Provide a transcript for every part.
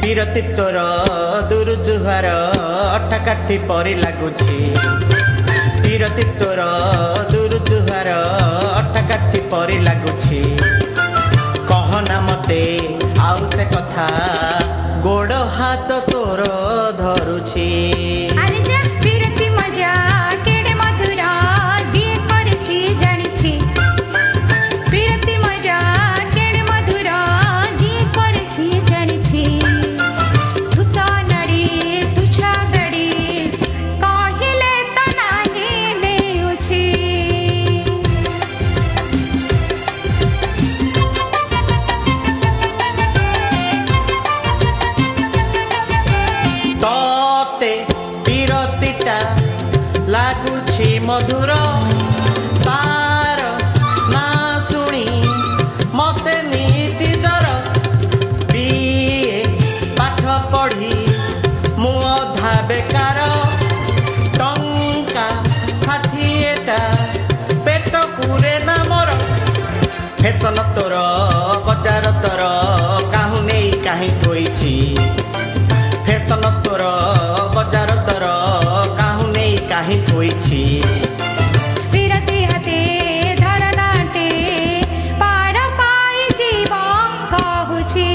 ବିରତି ତୋର ଦୂର ଜୁହାର ଅଠାକାଠି ପରି ଲାଗୁଛି ବିରତି ତୋର ଦୂର ଜୁହାର ଅଠାକାଠି ପରି ଲାଗୁଛି କହନା ମତେ ଆଉ ସେ କଥା ଗୋଡ଼ ହାତ ତୋର ଧରୁଛି ଲାଗୁଛି ମଧୁର ତାର ନା ଶୁଣି ମତେ ନୀତି ଜର ବିଏ ପାଠ ପଢ଼ି ମୁଁ ଅଧା ବେକାର ଟଙ୍କା 60ଟା ପେଟ ପୁରେ ନା ମୋର ଫେସନ ତୋର ବଜାର ତୋର କାହୁଁ ନେଇ କାହିଁ ଥୋଇଛି ଫେସନ ତୋର ବଜାର ତୋର କାହିଁ ଥୋଇଛି ବିରତି ହାତେ ଧରନାଟେ ପାର ପାଇ ଯିବ କହୁଛି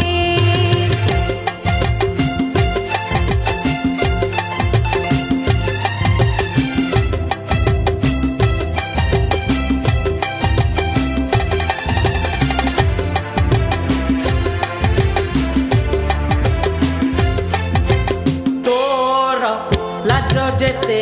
ତୋର ଲାଜ ଯେତେ